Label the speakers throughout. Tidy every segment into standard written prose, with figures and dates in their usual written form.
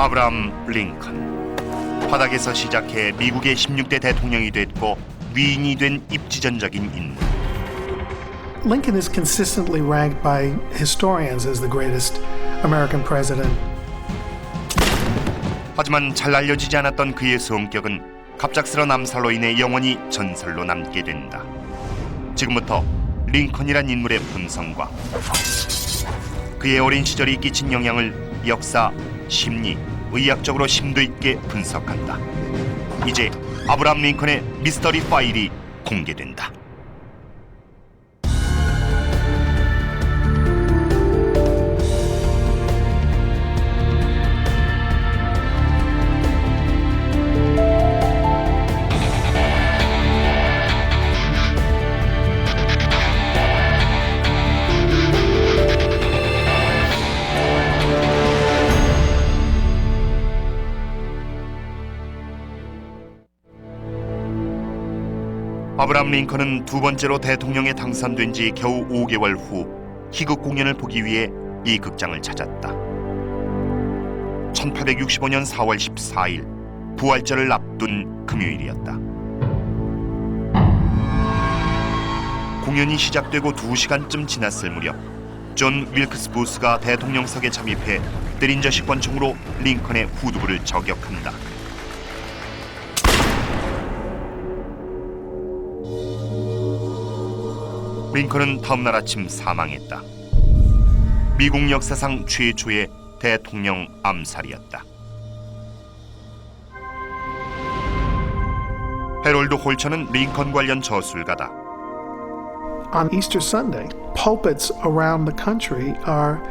Speaker 1: 아브라함 링컨. 바닥에서 시작해 미국의 16대 대통령이 됐고 위인이 된 입지전적인 인물.
Speaker 2: Lincoln is consistently ranked by historians as the greatest American president.
Speaker 1: 하지만 잘 알려지지 않았던 그의 성격은 갑작스런 암살로 인해 영원히 전설로 남게 된다. 지금부터 링컨이란 인물의 본성과 그의 어린 시절이 끼친 영향을 역사, 심리, 의학적으로 심도 있게 분석한다. 이제 아브라함 링컨의 미스터리 파일이 공개된다. 아브라함 링컨은 두 번째로 대통령에 당선된 지 겨우 5개월 후 희극 공연을 보기 위해 이 극장을 찾았다. 1865년 4월 14일 부활절을 앞둔 금요일이었다. 공연이 시작되고 2시간쯤 지났을 무렵 존 윌크스 부스가 대통령석에 잠입해 때린저식 권총으로 링컨의 후두부를 저격한다. 링컨은 다음날 아침 사망했다. 미국 역사상 최초의 대통령 암살이었다. 해롤드 홀처는 링컨 관련 저술가다.
Speaker 2: On Easter Sunday, pulpits around the country are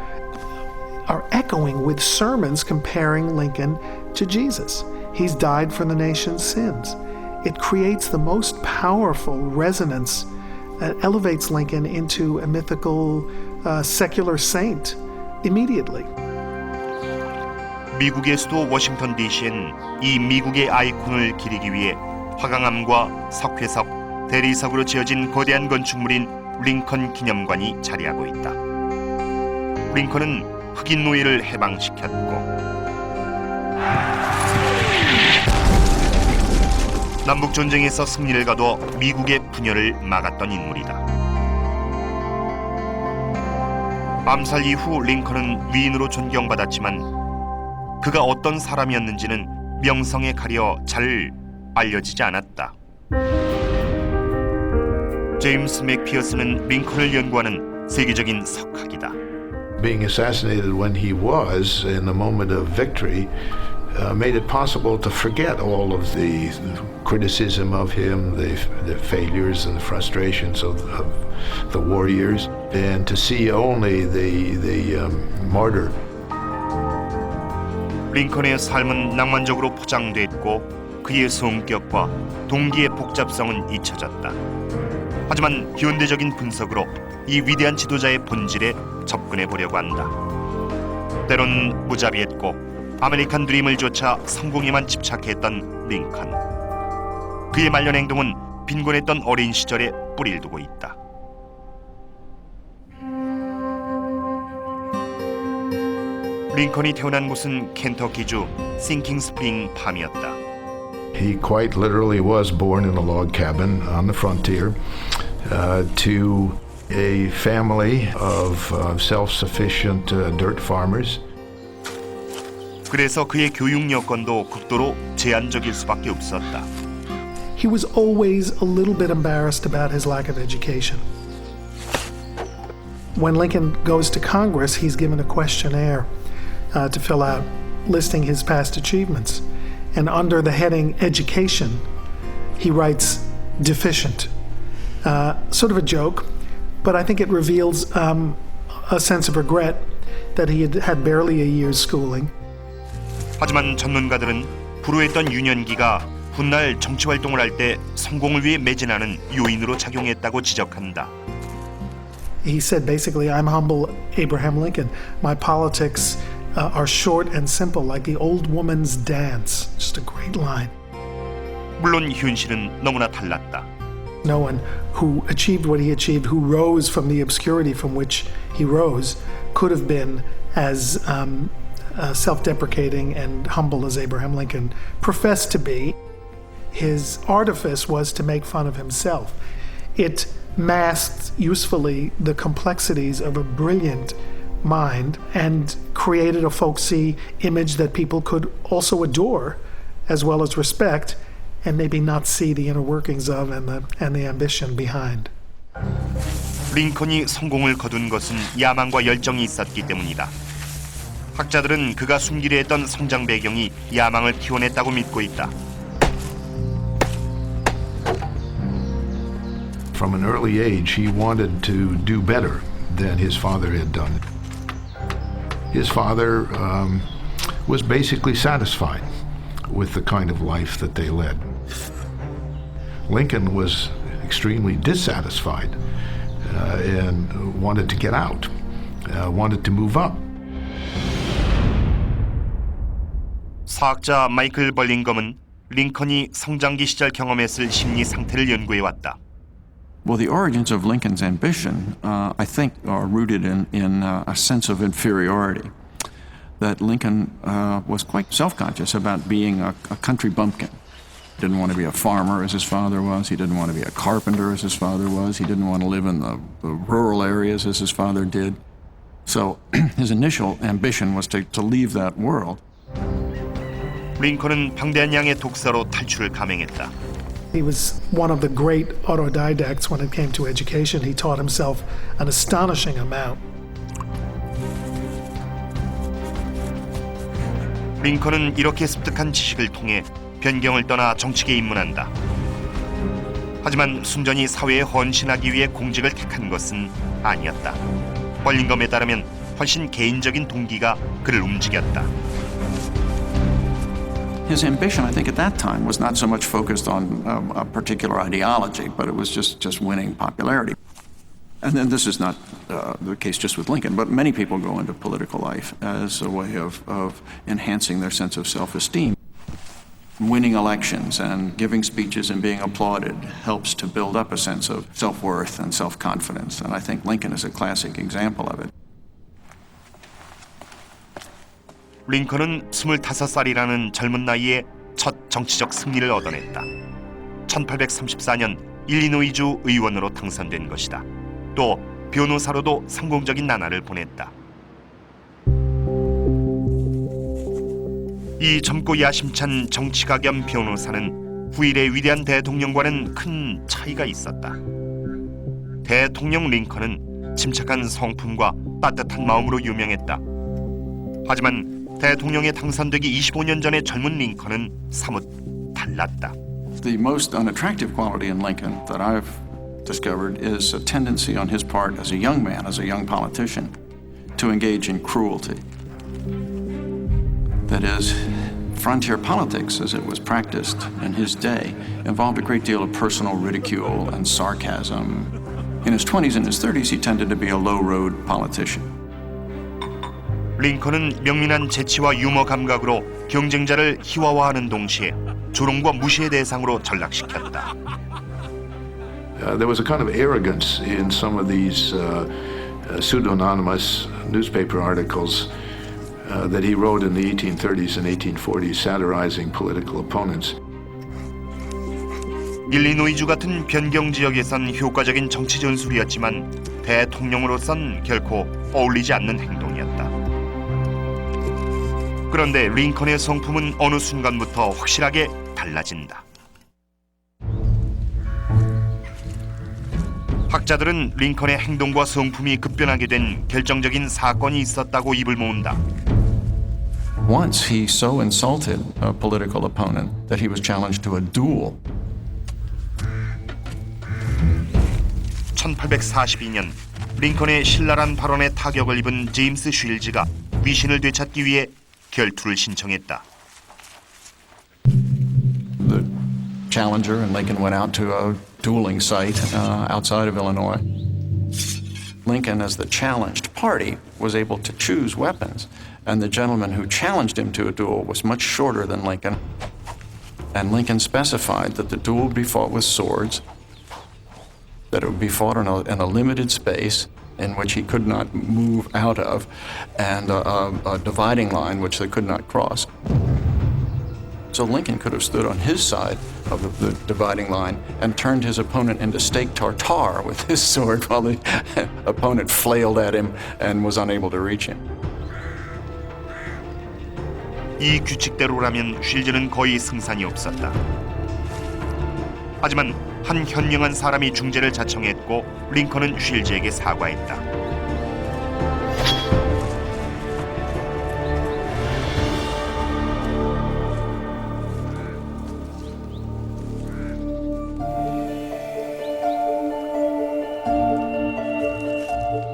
Speaker 2: echoing with sermons comparing Lincoln to Jesus. He's died for the nation's sins. It creates the most powerful resonance that elevates Lincoln into a mythical secular saint immediately.
Speaker 1: 미국의 수도 워싱턴 DC엔 이 미국의 아이콘을 기리기 위해 화강암과 석회석, 대리석으로 지어진 거대한 건축물인 링컨 기념관이 자리하고 있다. 링컨은 흑인 노예를 해방시켰고 남북전쟁에서 승리를 거둬 미국의 분열을 막았던 인물이다. 암살 이후 링컨은 위인으로 존경받았지만 그가 어떤 사람이었는지는 명성에 가려 잘 알려지지 않았다. 제임스 맥피어스는 링컨을 연구하는 세계적인 석학이다.
Speaker 3: Being assassinated when he was in a moment of victory made it possible to forget all of the criticism of him, the failures and the frustrations of the war years, and to see only the martyr.
Speaker 1: 링컨의 삶은 낭만적으로 포장됐고 그의 성격과 동기의 복잡성은 잊혀졌다. 하지만 현대적인 분석으로 이 위대한 지도자의 본질에 접근해 보려고 한다. 때론 무자비했고 아메리칸 드림을 쫓아 성공에만 집착했던 링컨. 그의 말년 행동은 빈곤했던 어린 시절에 뿌리를 두고 있다. 링컨이 태어난 곳은 켄터키주 싱킹 스프링 팜이었다.
Speaker 3: He quite literally was born in a log cabin on the frontier to a family of self-sufficient dirt farmers.
Speaker 1: 그래서 그의 교육 여건도 극도로 제한적일 수밖에 없었다.
Speaker 2: He was always a little bit embarrassed about his lack of education. When Lincoln goes to Congress, he's given a questionnaire to fill out, listing his past achievements. And under the heading Education, he writes deficient. Sort of a joke, but I think it reveals a sense of regret that he had barely a year's schooling.
Speaker 1: 하지만 전문가들은 불우했던 유년기가 훗날 정치활동을 할 때 성공을 위해 매진하는 요인으로 작용했다고 지적한다.
Speaker 2: He said basically, I'm humble Abraham Lincoln. My politics are short and simple, like the old woman's dance. Just a great line.
Speaker 1: 물론 현실은 너무나 달랐다.
Speaker 2: No one who achieved what he achieved, who rose from the obscurity from which he rose, could have been as self deprecating and humble as Abraham Lincoln professed to be. His artifice was to make fun of himself. It masked usefully the complexities of a brilliant mind and created a folksy image that people could also adore as well as respect and maybe not see the inner workings of and the ambition behind.
Speaker 1: 링컨이 성공을 거둔 것은 야망과 열정이 있었기 때문이다. 학자들은 그가 숨기려 했던 성장 배경이 야망을 키워냈다고 믿고 있다.
Speaker 3: From an early age, he wanted to do better than his father had done. His father was basically satisfied with the kind of life that they led. Lincoln was extremely dissatisfied and wanted to get out, wanted to move up.
Speaker 1: 사학자 마이클 벌링검은 링컨이 성장기 시절 경험했을 심리 상태를 연구해 왔다.
Speaker 4: Well, the origins of Lincoln's ambition, I think, are rooted in a sense of inferiority. That Lincoln was quite self-conscious about being a country bumpkin. He didn't want to be a farmer as his father was. He didn't want to be a carpenter as his father was. He didn't want to live in the rural areas as his father did. So his initial ambition was to leave that world.
Speaker 1: 링컨은 방대한 양의 독서로 탈출을 감행했다.
Speaker 2: He was one of the great autodidacts when it came to education. He taught himself an astonishing amount.
Speaker 1: 링컨은 이렇게 습득한 지식을 통해 변경을 떠나 정치계에 입문한다. 하지만 순전히 사회에 헌신하기 위해 공직을 택한 것은 아니었다. 벌링검에 따르면 훨씬 개인적인 동기가 그를 움직였다.
Speaker 4: His ambition, I think, at that time was not so much focused on a particular ideology, but it was just winning popularity. And then this is not the case just with Lincoln, but many people go into political life as a way of enhancing their sense of self-esteem. Winning elections and giving speeches and being applauded helps to build up a sense of self-worth and self-confidence, and I think Lincoln is a classic example of it.
Speaker 1: 링컨은 25살이라는 젊은 나이에 첫 정치적 승리를 얻어냈다. 1834년 일리노이주 의원으로 당선된 것이다. 또 변호사로도 성공적인 나날을 보냈다. 이 젊고 야심찬 정치가 겸 변호사는 후일의 위대한 대통령과는 큰 차이가 있었다. 대통령 링컨은 침착한 성품과 따뜻한 마음으로 유명했다. 하지만 대통령에 당선되기 25년 전의 젊은 링컨은 사뭇 달랐다.
Speaker 4: The most unattractive quality in Lincoln that I've discovered is a tendency on his part as a young man, as a young politician, to engage in cruelty. That is, frontier politics, as it was practiced in his day, involved a great deal of personal ridicule and sarcasm. In his 20s and his 30s, he tended to be a low-road politician.
Speaker 1: 링컨은 명민한 재치와 유머 감각으로 경쟁자를 희화화하는 동시에 조롱과 무시의 대상으로 전락시켰다.
Speaker 3: There was a kind of arrogance in some of these pseudonymous newspaper articles that he wrote in the 1830s and 1840s, satirizing political opponents.
Speaker 1: 일리노이주 같은 변경 지역에선 효과적인 정치 전술이었지만 대통령으로선 결코 어울리지 않는 행동이었다. 그런데 링컨의 성품은 어느 순간부터 확실하게 달라진다. 학자들은 링컨의 행동과 성품이 급변하게 된 결정적인 사건이 있었다고 입을 모은다.
Speaker 4: Once he so insulted a political opponent that he was challenged to a duel.
Speaker 1: 1842년 링컨의 신랄한 발언에 타격을 입은 제임스 쉴즈가 위신을 되찾기 위해 결투를 신청했다.
Speaker 4: The challenger and Lincoln went out to a dueling site outside of Illinois. Lincoln, as the challenged party, was able to choose weapons, and the gentleman who challenged him to a duel was much shorter than Lincoln. And Lincoln specified that the duel would be fought with swords, that it would be fought in a limited space, in which he could not move out of, and a dividing line which they could not cross. So Lincoln could have stood on his side of the dividing line and turned his opponent into steak tartare with his sword while the opponent flailed at him and was unable to reach him.
Speaker 1: 이 규칙대로라면 쉴즈는 거의 승산이 없었다. 하지만 한 현명한 사람이 중재를 자청했고 링컨은 쉴즈에게 사과했다.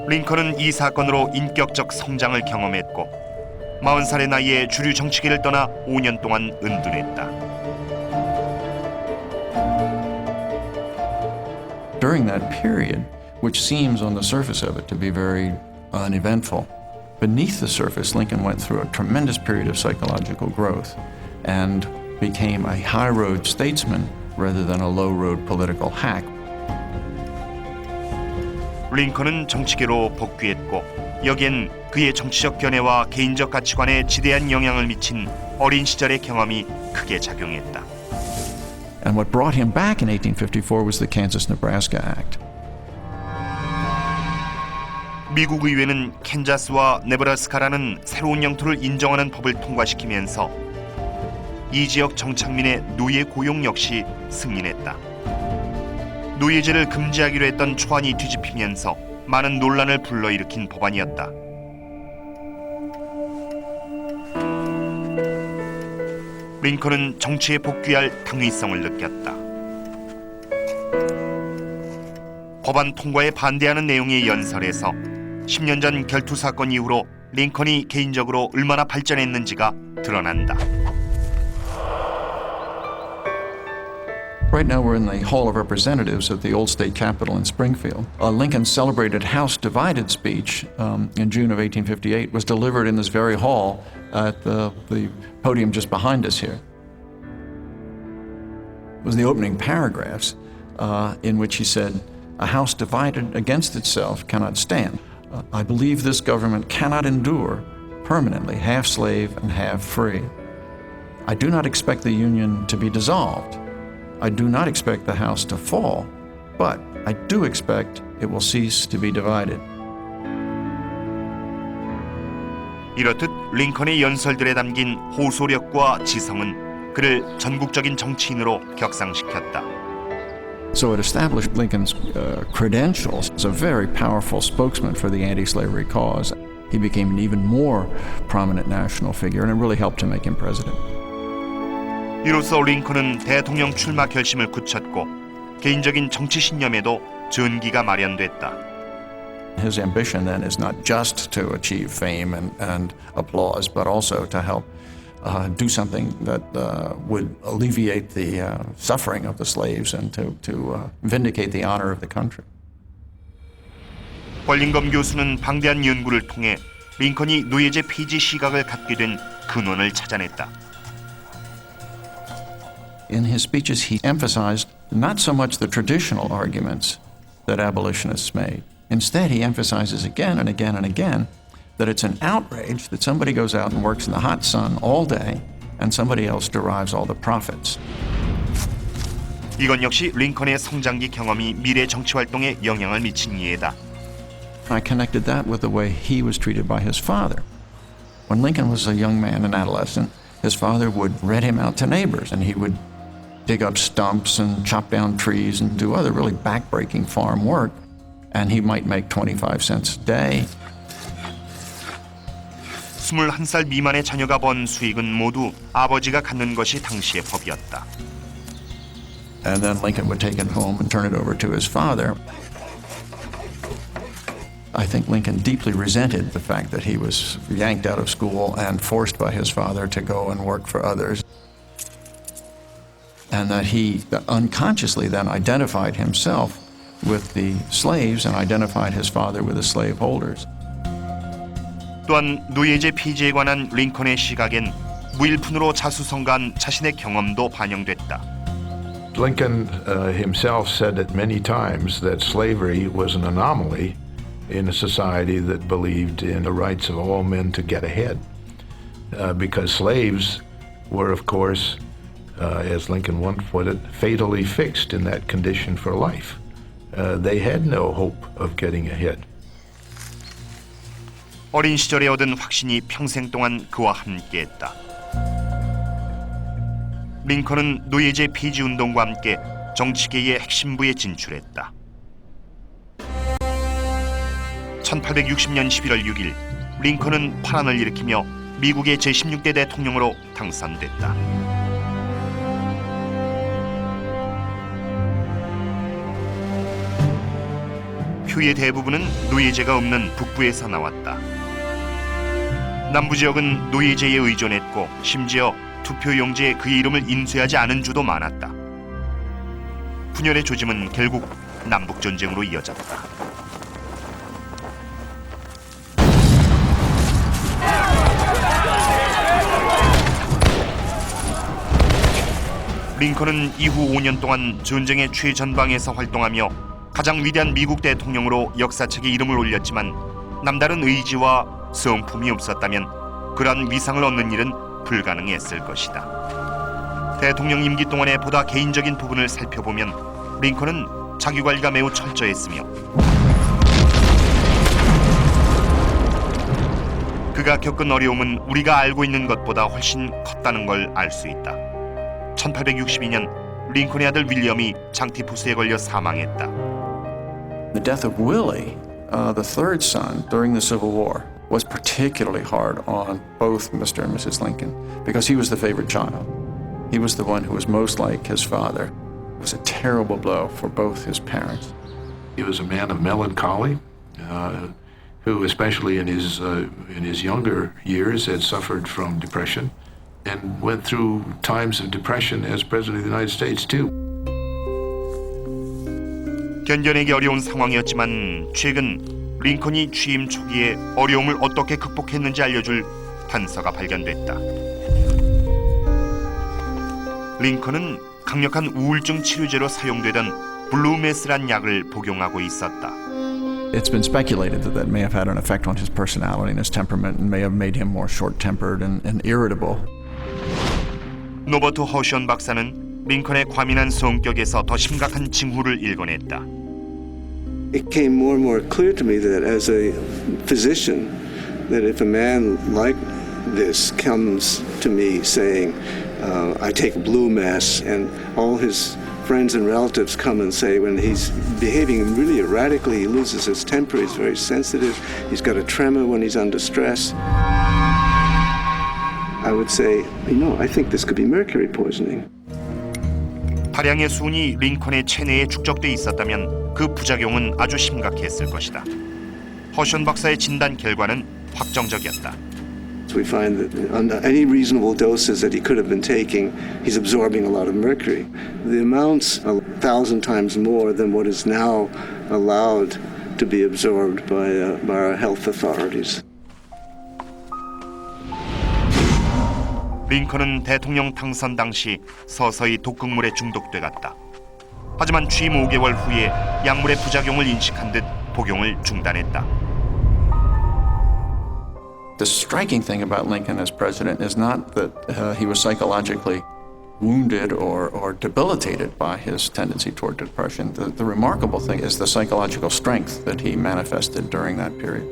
Speaker 1: 링컨은 이 사건으로 인격적 성장을 경험했고 40살의 나이에 주류 정치계를 떠나 5년 동안 은둔했다.
Speaker 4: During that period, which seems on the surface of it to be very uneventful, beneath the surface, Lincoln went through a tremendous period of psychological growth and became a high-road statesman rather than a low-road political hack.
Speaker 1: 링컨은 정치계로 복귀했고 여기엔 그의 정치적 견해와 개인적 가치관에 지대한 영향을 미친 어린 시절의 경험이 크게 작용했다.
Speaker 4: And what brought him back in 1854 was the Kansas-Nebraska Act.
Speaker 1: 미국 의회는 캔자스와 네브라스카라는 새로운 영토를 인정하는 법을 통과시키면서 이 지역 정착민의 노예 고용 역시 승인했다. 노예제를 금지하기로 했던 초안이 뒤집히면서 많은 논란을 불러일으킨 법안이었다. 링컨은 정치에 복귀할 당위성을 느꼈다. 법안 통과에 반대하는 내용의 연설에서 10년 전 결투 사건 이후로 링컨이 개인적으로 얼마나 발전했는지가 드러난다.
Speaker 4: Right now we're in the Hall of Representatives at the old state capitol in Springfield. Lincoln's celebrated House Divided speech in June of 1858 was delivered in this very hall at the podium just behind us here. It was the opening paragraphs in which he said, "A house divided against itself cannot stand. I believe this government cannot endure permanently half slave and half free. I do not expect the Union to be dissolved. I do not expect the house to fall, but I do expect it will cease to be divided."
Speaker 1: 이렇듯 링컨의 연설들에 담긴 호소력과 지성은 그를 전국적인 정치인으로 격상시켰다.
Speaker 4: So it established Lincoln's credentials as a very powerful spokesman for the anti-slavery cause. He became an even more prominent national figure, and it really helped to make him president.
Speaker 1: 이로써 링컨은 대통령 출마 결심을 굳혔고 개인적인 정치 신념에도 전기가 마련됐다.
Speaker 4: His ambition then is not just to achieve fame and applause, but also to help do something that would alleviate the suffering of the slaves and to vindicate the honor of the country.
Speaker 1: 벌링검 교수는 방대한 연구를 통해 링컨이 노예제 폐지 시각을 갖게 된 근원을 찾아냈다.
Speaker 4: In his speeches, he emphasized not so much the traditional arguments that abolitionists made. Instead, he emphasizes again and again and again that it's an outrage that somebody goes out and works in the hot sun all day and somebody else derives all the profits.
Speaker 1: 이건 역시 링컨의 성장기 경험이 미래 정치 활동에 영향을 미친 예다.
Speaker 4: I connected that with the way he was treated by his father. When Lincoln was a young man, an adolescent, his father would rent him out to neighbors, and he would dig up stumps and chop down trees and do other really backbreaking farm work, and he might make 25 cents a day.
Speaker 1: 21살 미만의 자녀가 번 수익은 모두 아버지가 갖는 것이 당시의 법이었다.
Speaker 4: And then Lincoln would take it home and turn it over to his father. I think Lincoln deeply resented the fact that he was yanked out of school and forced by his father to go and work for others. And that he unconsciously then identified himself with the slaves and identified his father with the slaveholders.
Speaker 1: 또한 노예제 폐지에 관한 링컨의 시각엔 무일푼으로 자수성가한 자신의 경험도 반영됐다.
Speaker 3: Lincoln himself said it many times that slavery was an anomaly in a society that believed in the rights of all men to get ahead. Because slaves were, of course, as Lincoln once put it, fatally fixed in that condition for life. They had no hope of getting ahead.
Speaker 1: 어린 시절에 얻은 확신이 평생 동안 그와 함께했다. 링컨은 노예제 폐지 운동과 함께 정치계의 핵심부에 진출했다. 1860년 11월 6일 링컨은 파란을 일으키며 미국의 제16대 대통령으로 당선됐다. 표의 대부분은 노예제가 없는 북부에서 나왔다. 남부 지역은 노예제에 의존했고 심지어 투표용지에 그의 이름을 인쇄하지 않은 주도 많았다. 분열의 조짐은 결국 남북전쟁으로 이어졌다. 링컨은 이후 5년 동안 전쟁의 최전방에서 활동하며 가장 위대한 미국 대통령으로 역사책에 이름을 올렸지만 남다른 의지와 성품이 없었다면 그러한 위상을 얻는 일은 불가능했을 것이다. 대통령 임기 동안의 보다 개인적인 부분을 살펴보면 링컨은 자기관리가 매우 철저했으며 그가 겪은 어려움은 우리가 알고 있는 것보다 훨씬 컸다는 걸 알 수 있다. 1862년 링컨의 아들 윌리엄이 장티푸스에 걸려 사망했다.
Speaker 4: The death of Willie, the third son, during the Civil War, was particularly hard on both Mr. and Mrs. Lincoln because he was the favorite child. He was the one who was most like his father. It was a terrible blow for both his parents.
Speaker 3: He was a man of melancholy, who, especially in his younger years, had suffered from depression and went through times of depression as President of the United States too.
Speaker 1: 견뎌내기 어려운 상황이었지만 최근 링컨이 취임 초기에 어려움을 어떻게 극복했는지 알려줄 단서가 발견됐다. 링컨은 강력한 우울증 치료제로 사용되던 블루메스란 약을 복용하고 있었다.
Speaker 4: It's been speculated that that may have had an effect on his personality and his temperament and may have made him more short-tempered and irritable.
Speaker 1: 노버트 허션 박사는 링컨의 과민한 성격에서 더 심각한 징후를 일궈냈다.
Speaker 5: It came more and more clear to me that as a physician, that if a man like this comes to me saying, I take blue mass, and all his friends and relatives come and say when he's behaving really erratically, he loses his temper, he's very sensitive, he's got a tremor when he's under stress, I would say, I think this could be mercury poisoning.
Speaker 1: 다량의 수은이 링컨의 체내에 축적돼 있었다면 그 부작용은 아주 심각했을 것이다. 허션 박사의 진단 결과는 확정적이었다.
Speaker 5: We find that under any reasonable doses that he could have been taking, he's absorbing a lot of mercury. The amounts are 1,000 times more than what is now allowed to be absorbed by our health authorities.
Speaker 1: 링컨은 대통령 당선 당시 서서히 독극물에 중독돼 갔다. 하지만 취임 5개월 후에 약물의 부작용을 인식한 듯 복용을 중단했다.
Speaker 4: The striking thing about Lincoln as president is not that he was psychologically wounded or debilitated by his tendency toward depression. The remarkable thing is the psychological strength that he manifested during that period.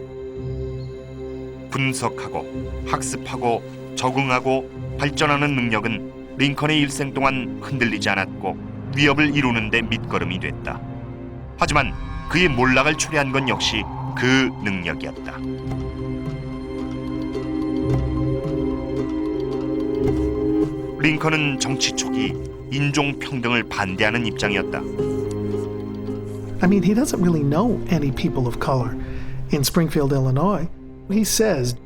Speaker 1: 분석하고 학습하고 적응하고 발전하는 능력은 링컨의 일생 동안 흔들리지 않았고 위협을 이루는 데 밑거름이 됐다. 하지만 그의 몰락을 초래한 건 역시 그 능력이었다. 링컨은 정치 초기 인종 평등을 반대하는 입장이었다.
Speaker 2: I mean, he doesn't really know any people of color in Springfield, Illinois. He says,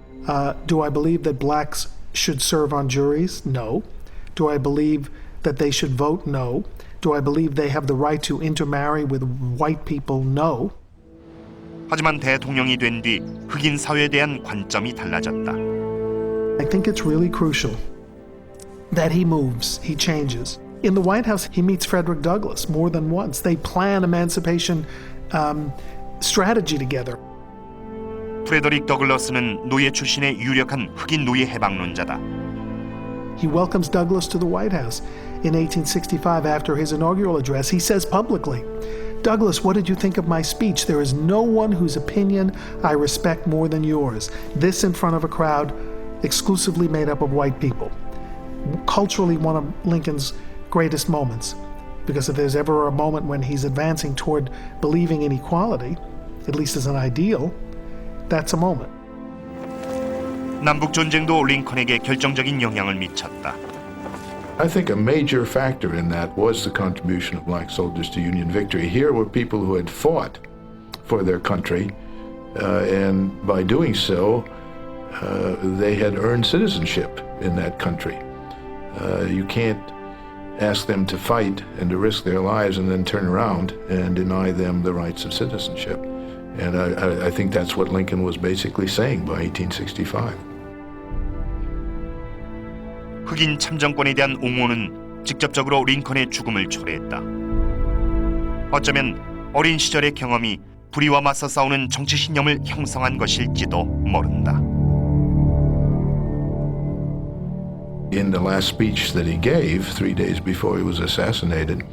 Speaker 2: do I believe that blacks should serve on juries? No. Do I believe that they should vote? No. Do I believe they have the right to intermarry with white people? No.
Speaker 1: 하지만 대통령이 된 뒤 흑인 사회에 대한 관점이 달라졌다.
Speaker 2: I think it's really crucial that he moves, he changes. In the White House, he meets Frederick Douglass more than once. They plan emancipation strategy together.
Speaker 1: 프레더릭 더글러스는 노예 출신의 유력한 흑인 노예 해방론자다.
Speaker 2: He welcomes Douglas to the White House. In 1865, after his inaugural address, he says publicly, "Douglas, what did you think of my speech? There is no one whose opinion I respect more than yours." This in front of a crowd exclusively made up of white people. Culturally, one of Lincoln's greatest moments. Because if there's ever a moment when he's advancing toward believing in equality, at least as an ideal, that's a moment.
Speaker 1: 남북 전쟁도 링컨에게 결정적인 영향을 미쳤다.
Speaker 3: I think a major factor in that was the contribution of black soldiers to Union victory. Here were people who had fought for their country, and by doing so, they had earned citizenship in that country. You can't ask them to fight and to risk their lives and then turn around and deny them the rights of citizenship. And I think that's what Lincoln was basically saying by 1865.
Speaker 1: 흑인 참정권에 대한 옹호는 직접적으로 링컨의 죽음을 초래했다. 어쩌면 어린 시절의 경험이 불의와 맞서 싸우는 정치 신념을 형성한 것일지도 모른다.
Speaker 3: In the last speech that he gave 3 days before he was assassinated,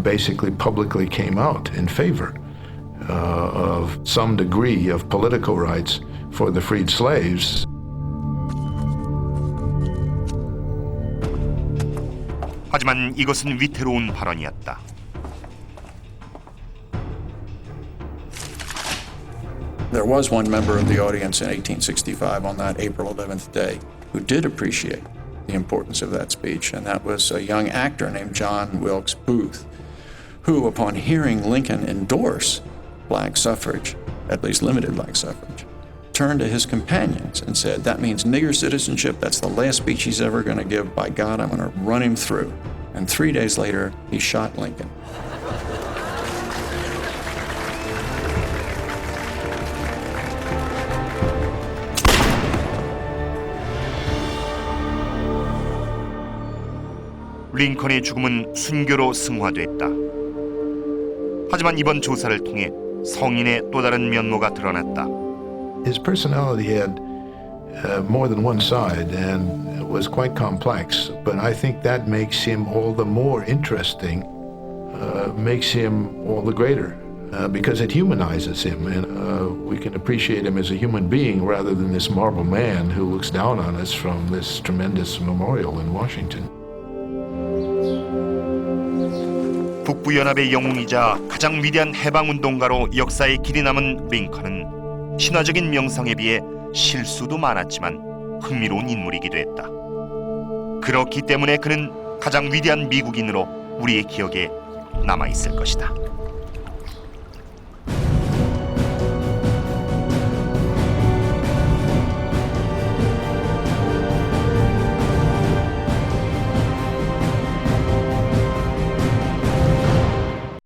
Speaker 3: basically publicly came out in favor of some degree of political rights for the freed slaves.
Speaker 1: 하지만 이것은 위태로운 발언이었다.
Speaker 4: There was one member of the audience in 1865 on that April 11th day who did appreciate the importance of that speech, and that was a young actor named John Wilkes Booth, who, upon hearing Lincoln endorse black suffrage, at least limited black suffrage, turned to his companions and said, "That means nigger citizenship. That's the last speech he's ever going to give. By God, I'm going to run him through." And 3 days later, he shot Lincoln.
Speaker 1: 링컨의 죽음은 순교로 승화됐다. 하지만 이번 조사를 통해 성인의 또 다른 면모가 드러났다.
Speaker 3: His personality had more than one side and was quite complex, but I think that makes him all the more interesting, makes him all the greater, because it humanizes him, and we can appreciate him as a human being rather than this marble man who looks down on us from this tremendous memorial in Washington.
Speaker 1: 북부연합의 영웅이자 가장 위대한 해방운동가로 역사에 길이 남은 링컨은 신화적인 명성에 비해 실수도 많았지만 흥미로운 인물이기도 했다. 그렇기 때문에 그는 가장 위대한 미국인으로 우리의 기억에 남아있을 것이다.